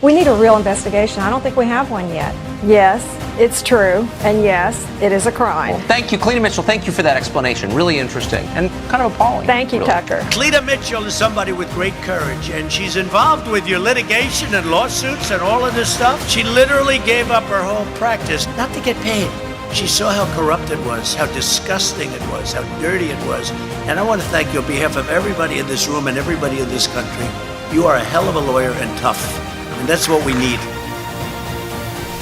We need a real investigation. I don't think we have one yet. Yes, it's true, and yes, it is a crime. Well, thank you, Cleta Mitchell. Thank you for that explanation. Really interesting and kind of appalling. Thank you, really. Tucker. Cleta Mitchell is somebody with great courage, and she's involved with your litigation and lawsuits and all of this stuff. She literally gave up her whole practice, not to get paid. She saw how corrupt it was, how disgusting it was, how dirty it was. And I want to thank you on behalf of everybody in this room and everybody in this country. You are a hell of a lawyer and tough, and that's what we need.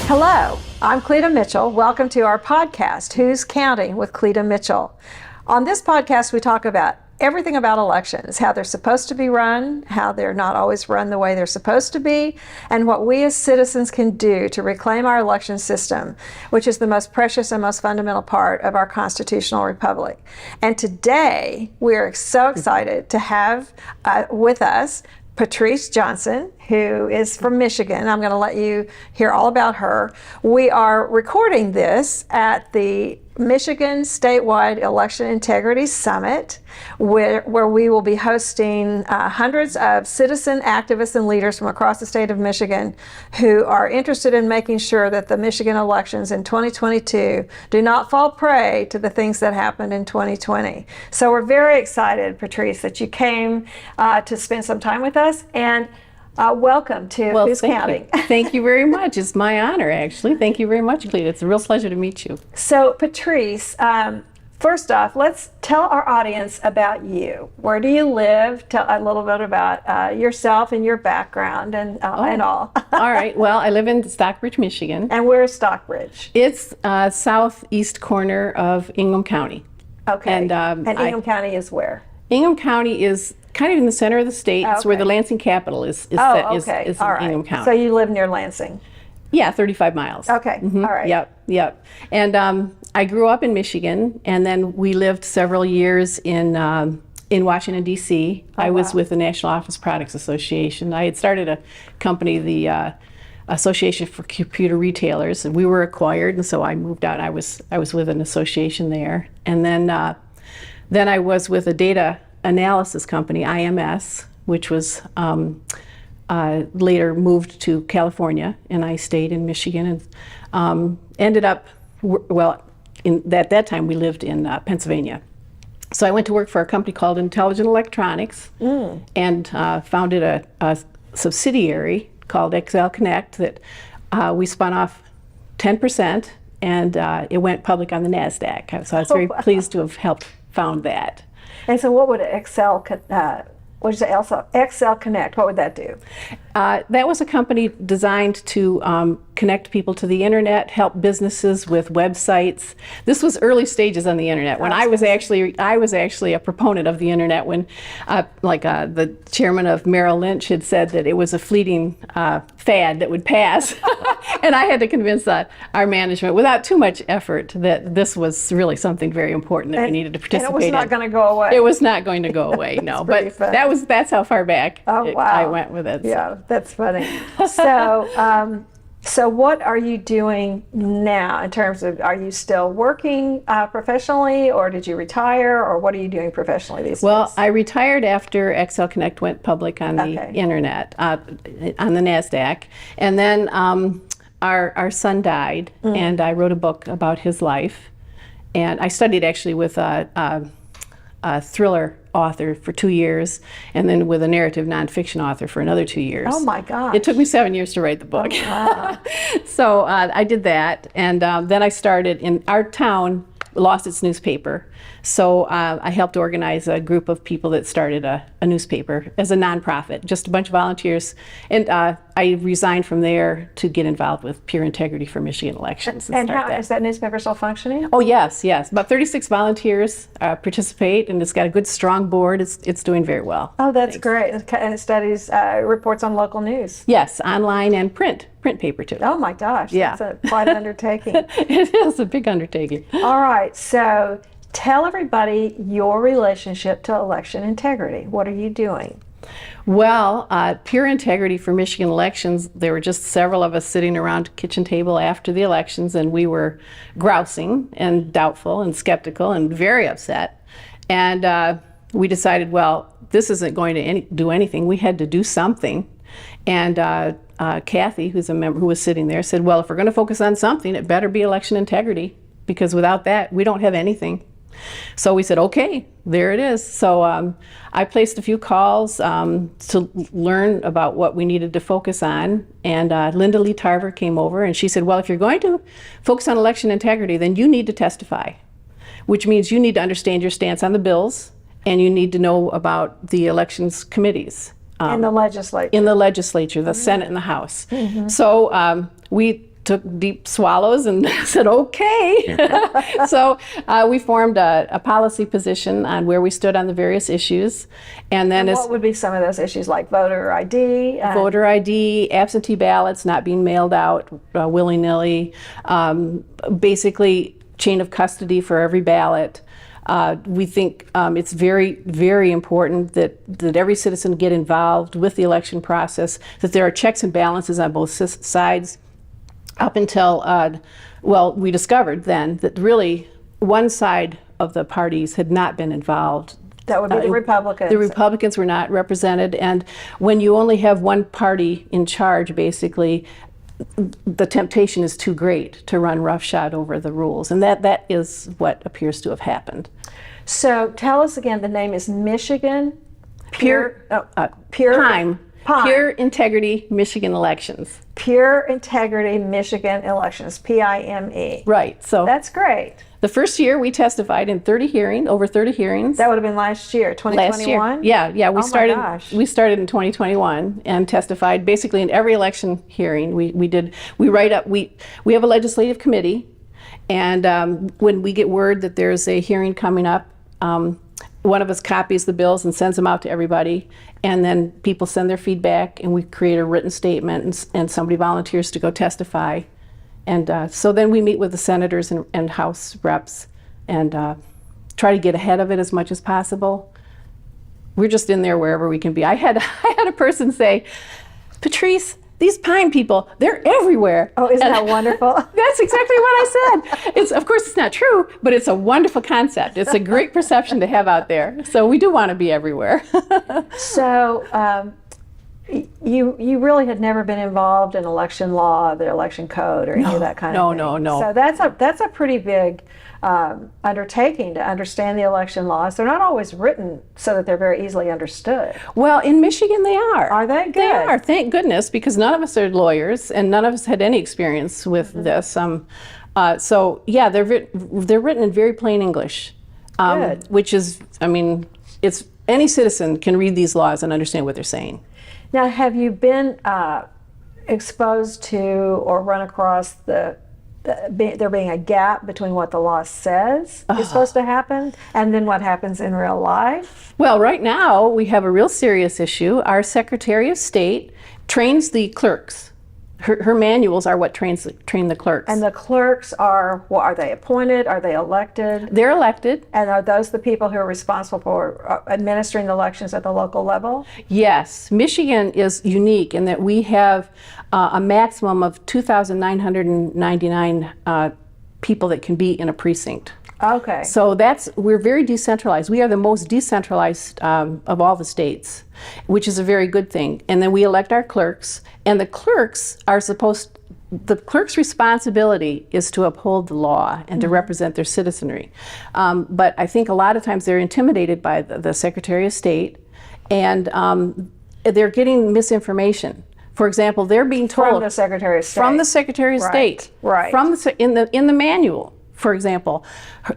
Hello, I'm Cleta Mitchell. Welcome to our podcast, Who's Counting with Cleta Mitchell. On this podcast, we talk about everything about elections, how they're supposed to be run, how they're not always run the way they're supposed to be, and what we as citizens can do to reclaim our election system, which is the most precious and most fundamental part of our constitutional republic. And today, we're so excited to have with us Patrice Johnson, who is from Michigan. I'm going to let you hear all about her. We are recording this at the Michigan Statewide Election Integrity Summit, where we will be hosting hundreds of citizen activists and leaders from across the state of Michigan who are interested in making sure that the Michigan elections in 2022 do not fall prey to the things that happened in 2020. So we're very excited, Patrice, that you came to spend some time with us, and welcome to Who's Counting. Thank you very much. It's my honor, actually. Thank you very much, Cleta. It's a real pleasure to meet you. So, Patrice, first off, let's tell our audience about you. Where do you live? Tell a little bit about yourself and your background and all. All right. Well, I live in Stockbridge, Michigan. And where's Stockbridge? It's southeast corner of Ingham County. Okay. And Ingham County is where? Ingham County is kind of in the center of the state. It's where the Lansing capital is all right. Ingham County. So you live near Lansing? Yeah, 35 miles. Okay, Mm-hmm. All right. Yep. And I grew up in Michigan, and then we lived several years in Washington, D.C. I was with the National Office Products Association. I had started a company, the Association for Computer Retailers, and we were acquired, and so I moved out. I was with an association there. And then I was with a data analysis company, IMS, which was later moved to California, and I stayed in Michigan and ended up, at that time we lived in Pennsylvania. So I went to work for a company called Intelligent Electronics and founded a subsidiary called XL Connect that we spun off 10%, and it went public on the NASDAQ. So I was very pleased to have helped found that. And so what would XL Connect, what would that do? That was a company designed to connect people to the internet, help businesses with websites. This was early stages on the internet when I was actually a proponent of the internet when the chairman of Merrill Lynch had said that it was a fleeting fad that would pass. And I had to convince our management without too much effort that this was really something very important that we needed to participate in. And it was not going to go away. It was not going to go away, no. But that's how far back I went with it. Yeah, that's funny. So what are you doing now in terms of, are you still working professionally, or did you retire, or what are you doing professionally these days? Well, I retired after XL Connect went public on the internet, on the NASDAQ. And then our son died, and I wrote a book about his life. And I studied actually with a thriller author for 2 years, and then with a narrative nonfiction author for another 2 years. Oh my gosh. It took me 7 years to write the book. Oh, wow. So I did that, and then I started in our town. Lost its newspaper, so I helped organize a group of people that started a newspaper as a nonprofit, just a bunch of volunteers, and I resigned from there to get involved with Pure Integrity for Michigan Elections. And how is that newspaper still functioning? Oh yes. About 36 volunteers participate, and it's got a good strong board. It's doing very well. Oh, that's great. And it studies reports on local news. Yes, online and print paper too. Oh my gosh, yeah. That's quite an undertaking. It is a big undertaking. All right, so tell everybody your relationship to election integrity. What are you doing? Well, Pure Integrity for Michigan Elections, there were just several of us sitting around a kitchen table after the elections, and we were grousing and doubtful and skeptical and very upset. And we decided, well, this isn't going to do anything. We had to do something. And Kathy, who's a member who was sitting there, said, well, if we're going to focus on something, it better be election integrity, because without that, we don't have anything. So we said, okay, there it is. So I placed a few calls to learn about what we needed to focus on. And Linda Lee Tarver came over and she said, well, if you're going to focus on election integrity, then you need to testify, which means you need to understand your stance on the bills and you need to know about the elections committees. In the legislature. In the legislature, the Senate and the House. So we took deep swallows and said, okay. So we formed a policy position on where we stood on the various issues. And then what would be some of those issues, like voter ID? Voter ID, absentee ballots not being mailed out willy-nilly, basically chain of custody for every ballot. We think it's very, very important that every citizen get involved with the election process, that there are checks and balances on both sides. Up until, well, we discovered then that really one side of the parties had not been involved. That would be the Republicans. The Republicans were not represented, and when you only have one party in charge, basically, the temptation is too great to run roughshod over the rules, and that is what appears to have happened. So tell us again, the name is Michigan PIME. Pure Integrity Michigan Elections. Pure Integrity Michigan Elections, PIME. Right. So that's great. The first year we testified in over 30 hearings. That would have been last year, 2021? Yeah. We gosh. We started in 2021 and testified basically in every election hearing. We have a legislative committee, and when we get word that there's a hearing coming up, one of us copies the bills and sends them out to everybody, and then people send their feedback, and we create a written statement, and somebody volunteers to go testify. And so then we meet with the senators and House reps and try to get ahead of it as much as possible. We're just in there wherever we can be. I had a person say, Patrice, these PIME people, they're everywhere. Oh, isn't that wonderful? That's exactly what I said. Of course, it's not true, but it's a wonderful concept. It's a great perception to have out there. So we do want to be everywhere. So you really had never been involved in election law, the election code, or any of that kind of thing. No. So that's a pretty big undertaking to understand the election laws. They're not always written so that they're very easily understood. Well, in Michigan they are. Are they? Good. They are, thank goodness, because none of us are lawyers and none of us had any experience with this. So yeah, they're written in very plain English, Good. Which is, I mean, it's any citizen can read these laws and understand what they're saying. Now, have you been exposed to or run across there being a gap between what the law says is supposed to happen and then what happens in real life? Well, right now we have a real serious issue. Our Secretary of State trains the clerks. Her manuals are what train the clerks. And the clerks are they appointed? Are they elected? They're elected. And are those the people who are responsible for administering the elections at the local level? Yes. Michigan is unique in that we have a maximum of 2,999 people that can be in a precinct. Okay. So we're very decentralized. We are the most decentralized of all the states, which is a very good thing. And then we elect our clerks, and the clerks the clerk's responsibility is to uphold the law and to represent their citizenry. But I think a lot of times they're intimidated by the Secretary of State, and they're getting misinformation. For example, they're being told from the Secretary of State. From the Secretary of State. Right. In the manual. For example,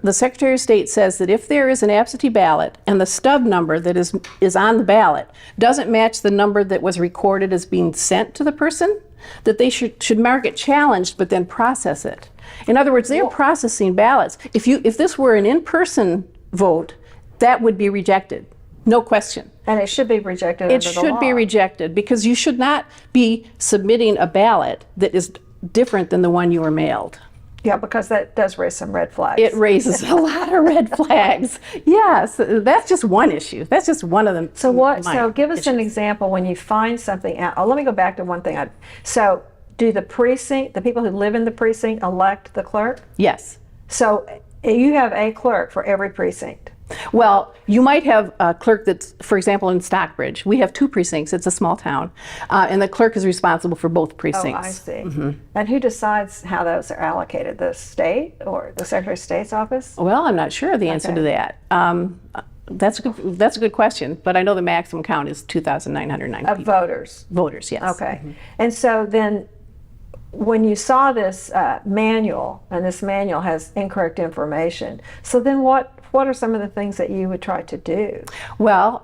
the Secretary of State says that if there is an absentee ballot and the stub number that is on the ballot doesn't match the number that was recorded as being sent to the person, that they should mark it challenged but then process it. In other words, they're processing ballots. If this were an in-person vote, that would be rejected, no question. And it should be rejected under the law. It should be rejected because you should not be submitting a ballot that is different than the one you were mailed. Yeah, because that does raise some red flags. It raises a lot of red flags. Yes, that's just one issue. That's just one of them. So give us an example when you find something out. Oh, let me go back to one thing. So do the people who live in the precinct elect the clerk? Yes. So you have a clerk for every precinct? Well, you might have a clerk that's, for example, in Stockbridge, we have 2 precincts. It's a small town, and the clerk is responsible for both precincts. Oh, I see. And who decides how those are allocated? The state or the Secretary of State's office? Well, I'm not sure of the answer to that. That's a good question, but I know the maximum count is 2,909 Of people. voters? Voters, yes. Okay. And so then when you saw this manual, and this manual has incorrect information, so then what are some of the things that you would try to do? Well,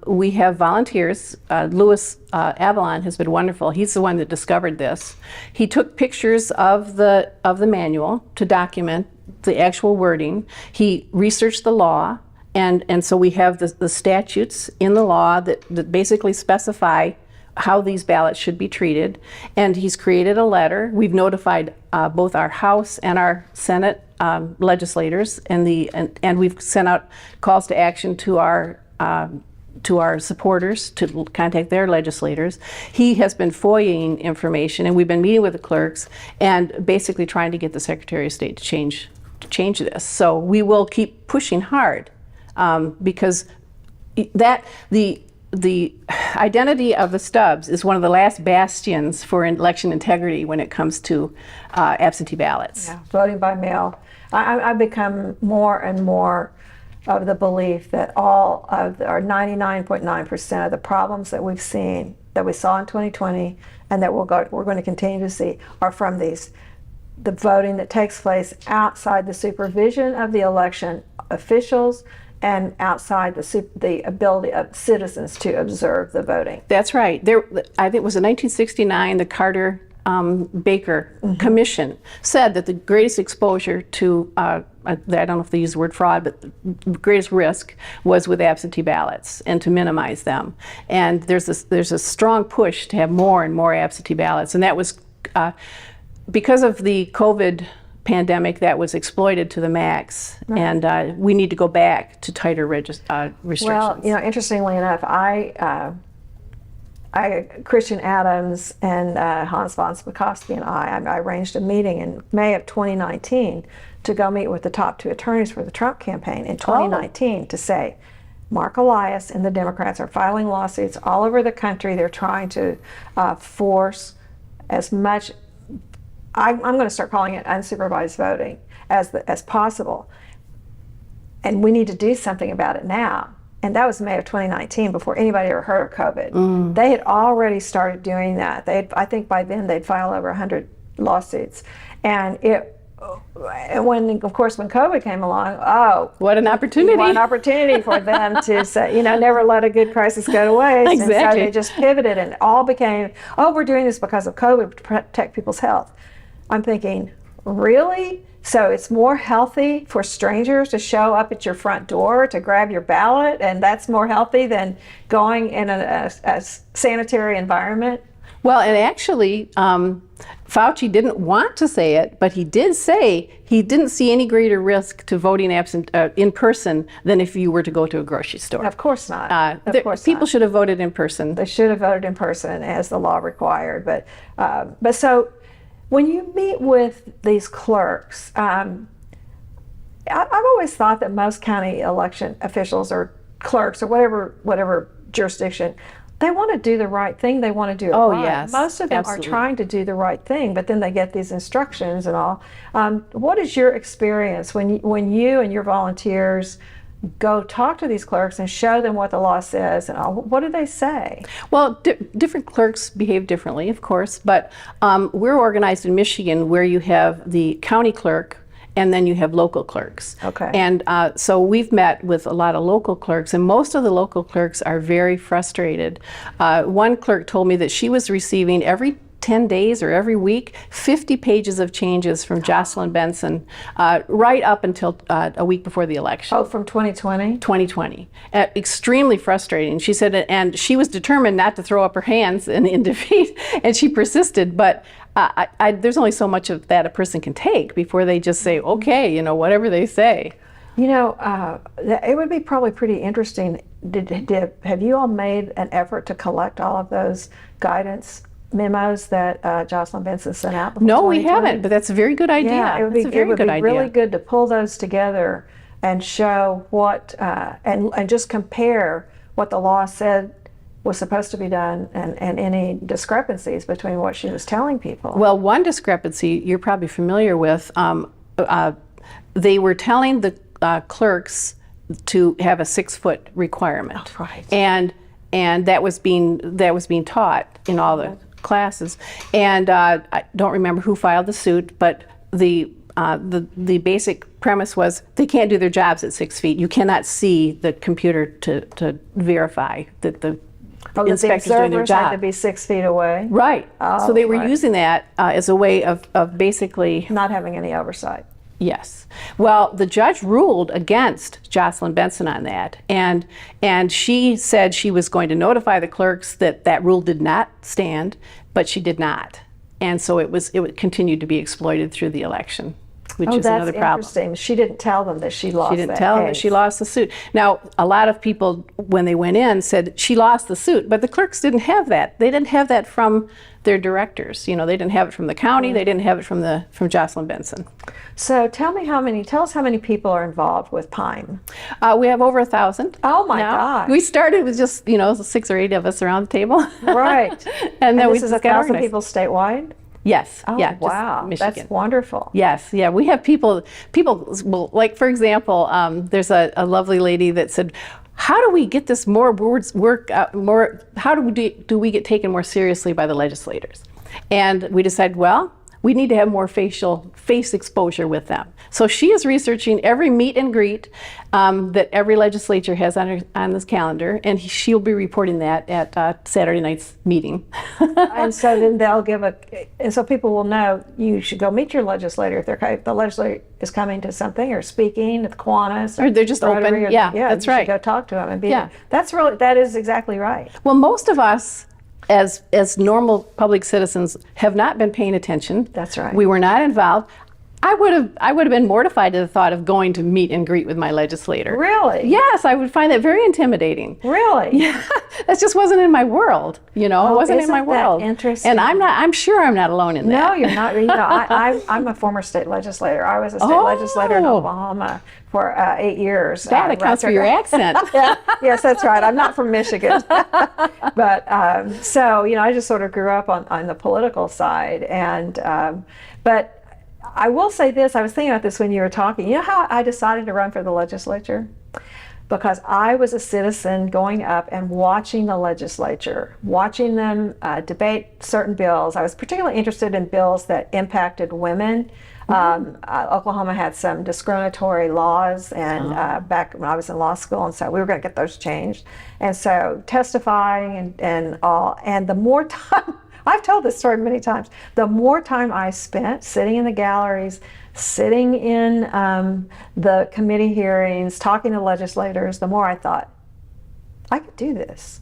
we have volunteers. Louis Avalon has been wonderful. He's the one that discovered this. He took pictures of the manual to document the actual wording. He researched the law, and so we have the statutes in the law that basically specify how these ballots should be treated. And he's created a letter. We've notified both our House and our Senate legislators, and we've sent out calls to action to our supporters to contact their legislators. He has been FOIAing information, and we've been meeting with the clerks and basically trying to get the Secretary of State to change this. So we will keep pushing hard because the identity of the stubs is one of the last bastions for election integrity when it comes to absentee ballots. Yeah, voting by mail. I've become more and more of the belief that all of our 99.9% of the problems that we've seen, that we saw in 2020, and that we're going to continue to see, are from the voting that takes place outside the supervision of the election officials and outside the ability of citizens to observe the voting. That's right. I think it was in 1969, the Carter Baker Commission said that the greatest exposure to, I don't know if they use the word fraud, but the greatest risk was with absentee ballots and to minimize them. And there's a strong push to have more and more absentee ballots. And that was because of the COVID pandemic, that was exploited to the max. Right. And we need to go back to tighter restrictions. Well, interestingly enough, Christian Adams and Hans von Spakovsky and I arranged a meeting in May of 2019 to go meet with the top 2 attorneys for the Trump campaign in 2019 to say, Mark Elias and the Democrats are filing lawsuits all over the country. They're trying to force as much, I'm going to start calling it unsupervised voting, as possible. And we need to do something about it now. And that was May of 2019, before anybody ever heard of COVID. They had already started doing that. I think by then they'd filed over 100 lawsuits. And when COVID came along, what an opportunity. What an opportunity for them to say, never let a good crisis go to waste. Exactly. And so they just pivoted, and it all became, we're doing this because of COVID to protect people's health. I'm thinking, really? So it's more healthy for strangers to show up at your front door to grab your ballot, and that's more healthy than going in a sanitary environment? Well, and actually, Fauci didn't want to say it, but he did say he didn't see any greater risk to voting in person than if you were to go to a grocery store. Of course not. People should have voted in person. They should have voted in person as the law required. But so when you meet with these clerks, I've always thought that most county election officials or clerks or whatever jurisdiction, they want to do the right thing. They want to do it right. Yes, most of them absolutely. are trying to do the right thing, but then they get these instructions and all. What is your experience when you and your volunteers go talk to these clerks and show them what the law says and all? What do they say? Well, different clerks behave differently, of course, but we're organized in Michigan where you have the county clerk and then you have local clerks. Okay. And so we've met with a lot of local clerks, and most of the local clerks are very frustrated. One clerk told me that she was receiving every 10 days or every week 50 pages of changes from Jocelyn Benson right up until a week before the election. Oh, from 2020? 2020. Extremely frustrating. She said, and she was determined not to throw up her hands in defeat, and she persisted, but there's only so much of that a person can take before they just say, okay, whatever they say. It would be probably pretty interesting. Have you all made an effort to collect all of those guidance memos that Jocelyn Benson sent out before? No, we haven't, but that's a very good idea. Yeah, it would be really good to pull those together and show what, and just compare what the law said was supposed to be done and any discrepancies between what she was telling people? Well, one discrepancy you're probably familiar with, they were telling the clerks to have a 6-foot requirement. Oh, right. And that was being taught in all the classes. And I don't remember who filed the suit, but the basic premise was they can't do their jobs at 6 feet. You cannot see the computer to verify that the inspector's doing their observers job. had to be 6 feet away. Right. Oh, so they were right. using that as a way of basically. Not having any oversight. Yes. Well, the judge ruled against Jocelyn Benson on that, and she said she was going to notify the clerks that rule did not stand, but she did not, and so it continued to be exploited through the election, which is another problem. Interesting. She didn't tell them that she lost. She didn't tell them that she lost the suit. Now, a lot of people, when they went in, said she lost the suit, but the clerks didn't have that. They didn't have that from their directors. You know, they didn't have it from the county. They didn't have it from Jocelyn Benson. So tell us how many people are involved with PIME. We have over 1,000. Oh my now. God. We started with just 6 or 8 of us around the table. Right. and then this we is just got 1,000 organized. people statewide? Yes. Oh, yeah. just wow. Michigan. That's wonderful. Yes, yeah, we have people, well, like for example, there's a lovely lady that said, how do we get this more how do we get taken more seriously by the legislators? And we decided, well, we need to have more face exposure with them. So she is researching every meet and greet that every legislature has on this calendar, and she'll be reporting that at Saturday night's meeting. And so then they'll and so people will know you should go meet your legislator if the legislator is coming to something or speaking at the Kiwanis. Or they're just open. Yeah, that's right. Go talk to them and be. Yeah. That is exactly right. Well, most of us, as normal public citizens, have not been paying attention. That's right. We were not involved. I would have been mortified at the thought of going to meet and greet with my legislator. Really? Yes, I would find that very intimidating. Really? Yeah, that just wasn't in my world. It wasn't in my isn't that world. interesting? And I'm sure I'm not alone in that. No, you're not. I'm a former state legislator. I was a state legislator in Oklahoma for 8 years. That accounts for your accent. Yeah, yes, that's right. I'm not from Michigan. But so, I just sort of grew up on the political side. But I will say this, I was thinking about this when you were talking. You know how I decided to run for the legislature? Because I was a citizen going up and watching the legislature, watching them debate certain bills. I was particularly interested in bills that impacted women. Oklahoma had some discriminatory laws, and back when I was in law school, and so we were going to get those changed. And so testifying and all, and the more time, I've told this story many times, the more time I spent sitting in the galleries, sitting in the committee hearings, talking to legislators, the more I thought, I could do this.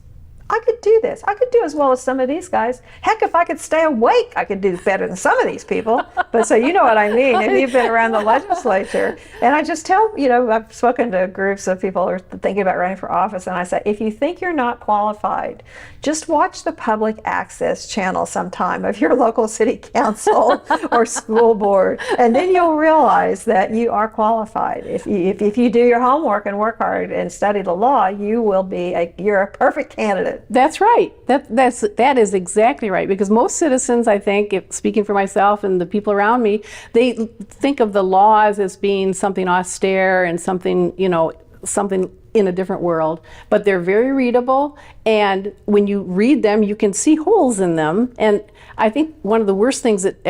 I could do this. I could do as well as some of these guys. Heck, if I could stay awake, I could do better than some of these people. But so you know what I mean, if you've been around the legislature. And I just tell, I've spoken to groups of people who are thinking about running for office, and I say, if you think you're not qualified, just watch the public access channel sometime of your local city council or school board, and then you'll realize that you are qualified. If you do your homework and work hard and study the law, you're a perfect candidate. That's right. That is exactly right. Because most citizens, I think, speaking for myself and the people around me, they think of the laws as being something austere and something in a different world. But they're very readable, and when you read them, you can see holes in them. And I think one of the worst things that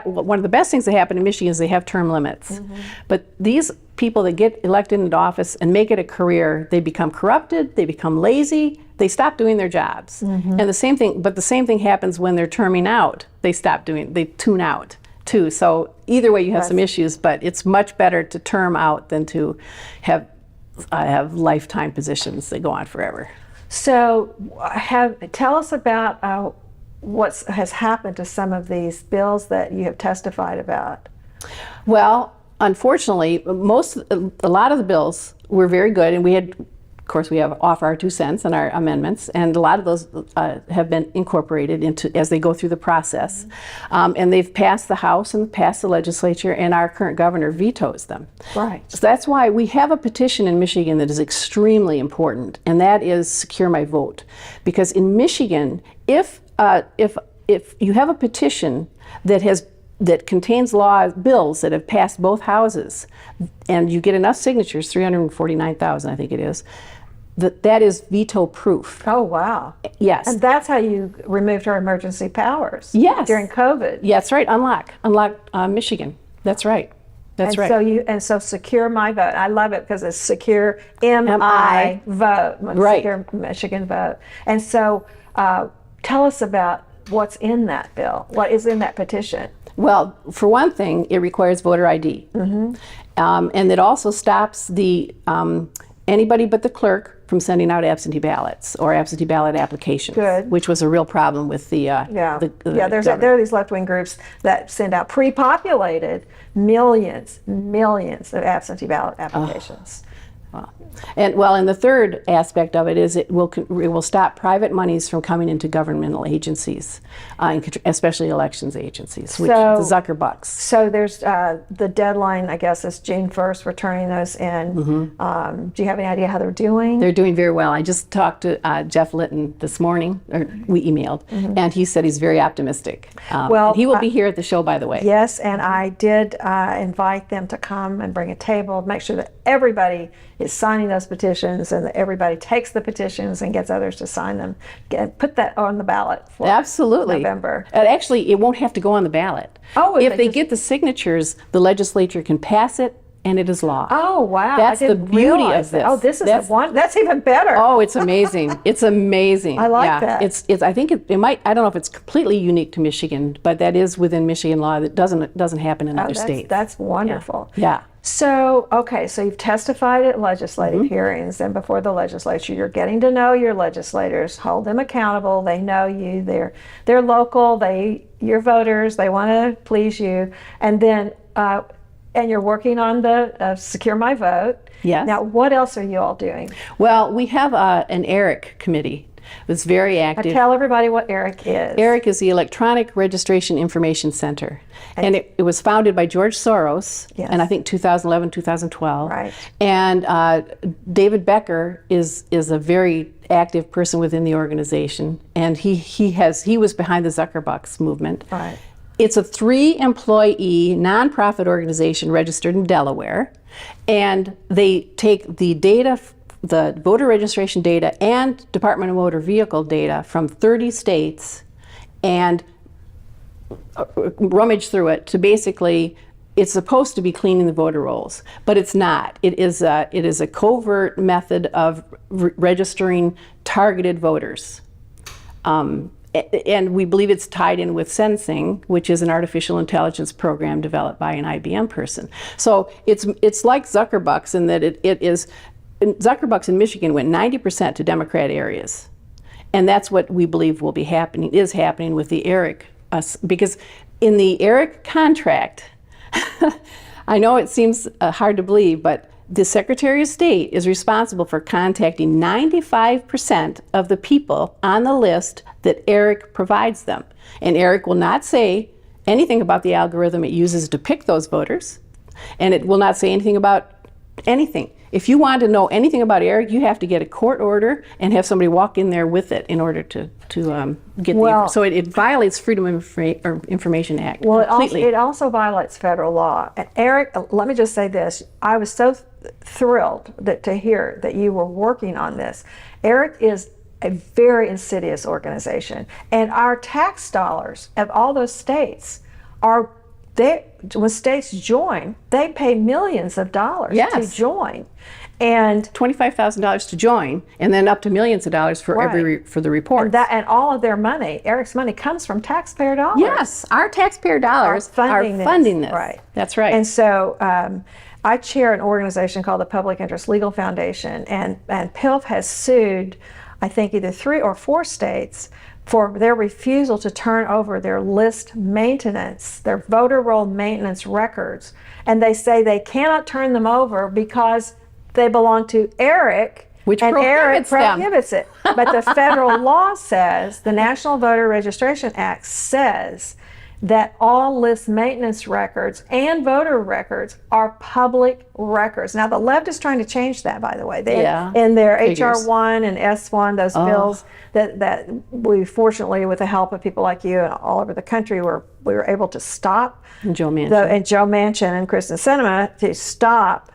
one of the best things that happen in Michigan is they have term limits. Mm-hmm. But these people that get elected into office and make it a career, they become corrupted, they become lazy, they stop doing their jobs. Mm-hmm. And the same thing happens when they're terming out. They tune out too. So either way you have some issues, but it's much better to term out than to have lifetime positions that go on forever. So tell us about what has happened to some of these bills that you have testified about. Well, unfortunately, a lot of the bills were very good, and we had course, we offer our 2 cents on our amendments, and a lot of those have been incorporated into as they go through the process. And they've passed the House and passed the legislature, and our current governor vetoes them. Right. So that's why we have a petition in Michigan that is extremely important, and that is Secure My Vote. Because in Michigan, if you have a petition that contains bills that have passed both houses, and you get enough signatures, 349,000 I think it is, that is veto proof. Oh, wow. Yes. And that's how you removed our emergency powers. Yes. During COVID. Yeah, that's right. Unlock Michigan. That's right. That's and right. So Secure My Vote. I love it because it's Secure MI Vote. Right. Secure Michigan Vote. And so tell us about what's in that bill. What is in that petition? Well, for one thing, it requires voter ID. Mm-hmm. And it also stops anybody but the clerk from sending out absentee ballots or absentee ballot applications. Good. Which was a real problem with there are these left-wing groups that send out pre-populated millions of absentee ballot applications. And the third aspect of it is it will stop private monies from coming into governmental agencies, especially elections agencies, which the Zuckerbucks. So there's the deadline, I guess, is June 1st. We're turning those in. Mm-hmm. Do you have any idea how they're doing? They're doing very well. I just talked to Jeff Litton this morning, or we emailed, and he said he's very optimistic. And he will be here at the show, by the way. Yes, and I did invite them to come and bring a table, make sure that everybody is signing those petitions and that everybody takes the petitions and gets others to sign them. Put that on the ballot for November. Actually, it won't have to go on the ballot. If they get the signatures, the legislature can pass it, and it is law. Oh, wow. That's the beauty of this. Oh, that's even better. Oh, it's amazing. It's amazing. I like that. It's I think it might, I don't know if it's completely unique to Michigan, but that is within Michigan law. That doesn't happen in other states. That's wonderful. Yeah. So you've testified at legislative hearings and before the legislature. You're getting to know your legislators, hold them accountable. They know you. They're local. You're voters. They want to please you. And then and you're working on the Secure My Vote. Yes. Now, what else are you all doing? Well, we have an ERIC committee that's very active. Tell everybody what ERIC is. ERIC is the Electronic Registration Information Center. And it was founded by George Soros, in I think 2011, 2012. Right. And David Becker is a very active person within the organization, and he was behind the Zuckerbucks movement. Right. It's a 3-employee nonprofit organization registered in Delaware, and they take the data, the voter registration data and Department of Motor Vehicle data from 30 states and rummage through it to basically, it's supposed to be cleaning the voter rolls, but it's not. It is a covert method of registering targeted voters. And we believe it's tied in with Sensing, which is an artificial intelligence program developed by an IBM person. So it's like Zuckerbucks in that it is, Zuckerbucks in Michigan went 90% to Democrat areas. And that's what we believe is happening with the ERIC, because in the ERIC contract, I know it seems hard to believe, but the Secretary of State is responsible for contacting 95% of the people on the list that ERIC provides them. And ERIC will not say anything about the algorithm it uses to pick those voters, and it will not say anything about anything. If you want to know anything about ERIC, you have to get a court order and have somebody walk in there with it in order to get so it violates Freedom of Information Act completely. It also violates federal law. And Eric, let me just say this. I was so thrilled to hear that you were working on this. ERIC is a very insidious organization, and our tax dollars of all those states when states join, they pay millions of dollars to join, and $25,000 to join, and then up to millions of dollars for for the report. And all of their money, ERIC's money, comes from taxpayer dollars. Yes, our taxpayer dollars are funding this. Right, that's right. And so I chair an organization called the Public Interest Legal Foundation, and PILF has sued, I think, either 3 or 4 states for their refusal to turn over their list maintenance, their voter roll maintenance records. And they say they cannot turn them over because they belong to ERIC, Which and Eric prohibits them. prohibits it. But the federal law says, the National Voter Registration Act says that all list maintenance records and voter records are public records. Now, the left is trying to change that, by the way. In their Figures. HR1 and S1, those bills that we, fortunately, with the help of people like you and all over the country, we were able to stop. And Joe Manchin. And Joe Manchin and Kristen Sinema to stop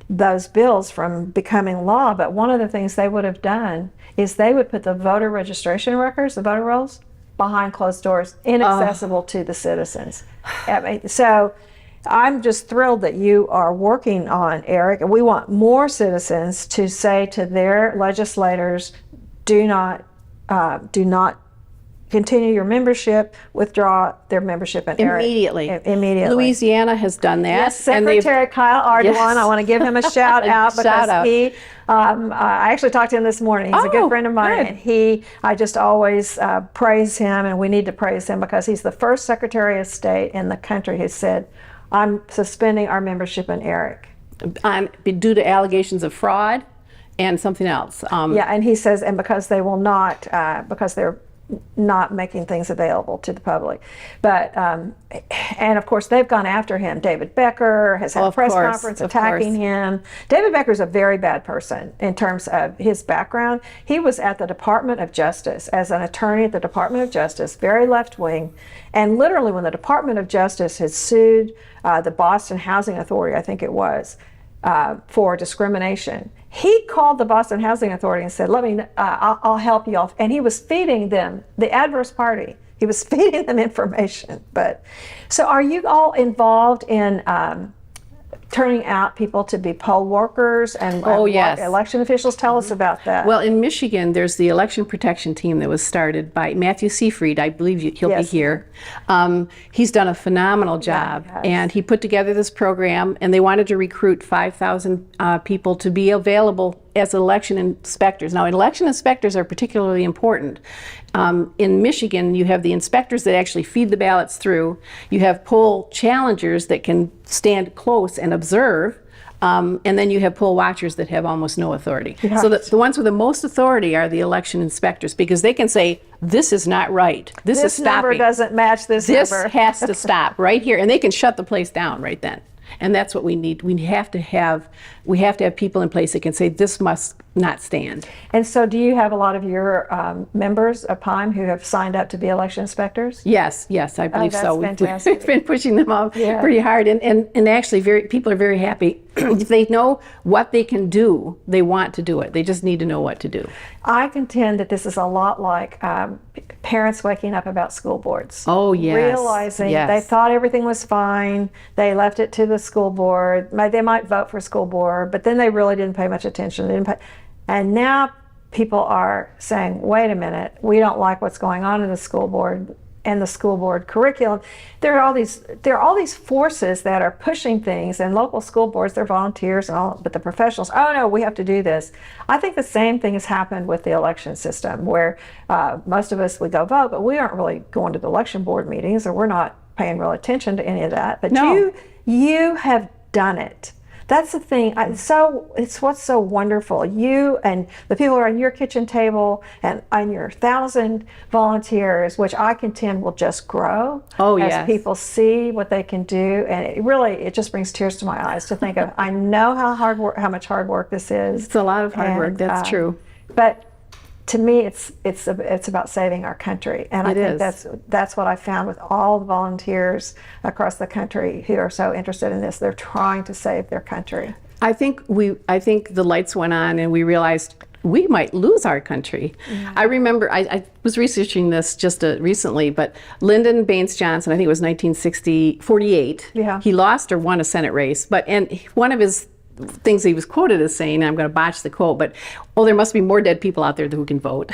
those bills from becoming law. But one of the things they would have done is they would put the voter registration records, the voter rolls, behind closed doors, inaccessible to the citizens. I mean, so I'm just thrilled that you are working on, Eric, and we want more citizens to say to their legislators, do not continue your membership, withdraw their membership in Eric. Immediately. Louisiana has done that. Yes, Secretary Kyle Ardoin, Yes. I want to give him a shout out because he, I actually talked to him this morning. He's a good friend of mine, and I just always praise him, and we need to praise him because he's the first Secretary of State in the country who said, I'm suspending our membership in Eric. Due to allegations of fraud and something else. And he says, and because they will not, because they're not making things available to the public. But, and of course, they've gone after him. David Becker has had a press conference attacking him. David Becker's a very bad person in terms of his background. He was at the Department of Justice as an attorney at the Department of Justice, very left-wing. And literally, when the Department of Justice had sued the Boston Housing Authority, I think it was, for discrimination, he called the Boston Housing Authority and said, I'll help you all. And he was feeding them, the adverse party, he was feeding them information. But so are you all involved in turning out people to be poll workers and election officials? Tell us about that. Well, in Michigan, there's the election protection team that was started by Matthew Seafried. I believe he'll be here. He's done a phenomenal job, and he put together this program, and they wanted to recruit 5,000 people to be available as election inspectors. Now, election inspectors are particularly important. In Michigan, you have the inspectors that actually feed the ballots through. You have poll challengers that can stand close and observe. And then you have poll watchers that have almost no authority. Yes. So the ones with the most authority are the election inspectors, because they can say, this is not right. This is stopping. This number doesn't match this number. This has to stop right here. And they can shut the place down right then. And that's what we need. We have to have people in place that can say this must not stand. And so do you have a lot of your members of PIME who have signed up to be election inspectors? Yes, I believe so. Fantastic. We've been pushing them up pretty hard. And actually people are very happy. If they know what they can do, they want to do it. They just need to know what to do. I contend that this is a lot like parents waking up about school boards. Oh, yes. Realizing they thought everything was fine. They left it to the school board. They might vote for school board, but then they really didn't pay much attention. And now people are saying, wait a minute, we don't like what's going on in the school board and the school board curriculum. There are all these forces that are pushing things, and local school boards, they're volunteers and all, but the professionals, oh no, we have to do this. I think the same thing has happened with the election system, where most of us, we go vote, but we aren't really going to the election board meetings, or we're not paying real attention to any of that. But you have done it. That's the thing. It's what's so wonderful. You and the people who are on your kitchen table and on your 1,000 volunteers, which I contend will just grow as people see what they can do. And it just brings tears to my eyes to think of. I know how much hard work this is. It's a lot of hard work. That's true. But to me, it's about saving our country, and I think that's what I found with all the volunteers across the country who are so interested in this. They're trying to save their country. I think the lights went on, and we realized we might lose our country. Yeah. I remember I was researching this just recently, but Lyndon Baines Johnson, I think it was 1948. Yeah. He lost or won a Senate race, and one of his things he was quoted as saying, I'm going to botch the quote, but there must be more dead people out there who can vote.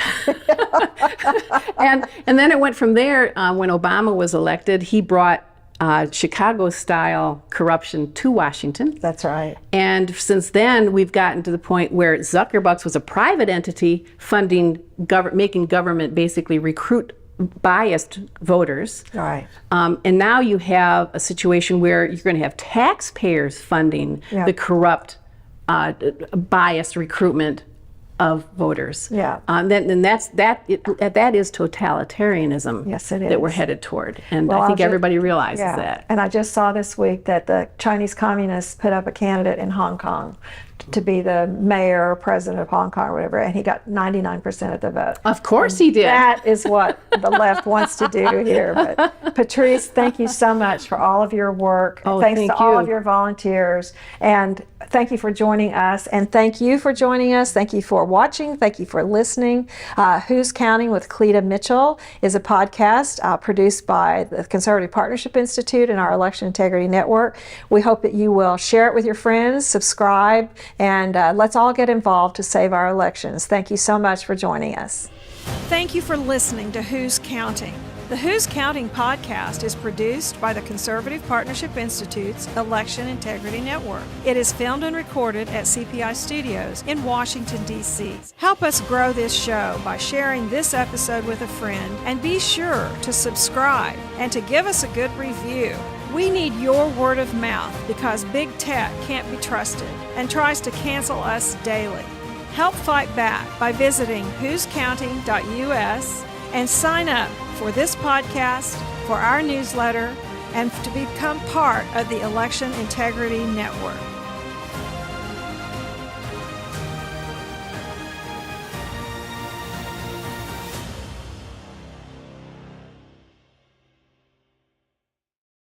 and then it went from there. When Obama was elected, he brought Chicago-style corruption to Washington. That's right. And since then, we've gotten to the point where Zuckerbucks was a private entity funding, making government basically recruit biased voters. Right. And now you have a situation where you're going to have taxpayers funding the corrupt, biased recruitment of voters. Yeah. Then that is totalitarianism. Yes, it that we're is. headed toward, and Well, I think I'll ju- everybody realizes Yeah. that. And I just saw this week that the Chinese communists put up a candidate in Hong Kong to be the mayor or president of Hong Kong or whatever, and he got 99% of the vote. Of course he did. That is what the left wants to do here. But Patrice, thank you so much for all of your work. Oh, Thanks thank to all you. of your volunteers. And thank you for joining us. And thank you for joining us. Thank you for watching. Thank you for listening. Who's Counting with Cleta Mitchell is a podcast produced by the Conservative Partnership Institute and our Election Integrity Network. We hope that you will share it with your friends, subscribe, and let's all get involved to save our elections. Thank you so much for joining us. Thank you for listening to Who's Counting. The Who's Counting podcast is produced by the Conservative Partnership Institute's Election Integrity Network. It is filmed and recorded at CPI Studios in Washington, D.C. Help us grow this show by sharing this episode with a friend, and be sure to subscribe and to give us a good review. We need your word of mouth because big tech can't be trusted and tries to cancel us daily. Help fight back by visiting whoscounting.us and sign up for this podcast, for our newsletter, and to become part of the Election Integrity Network.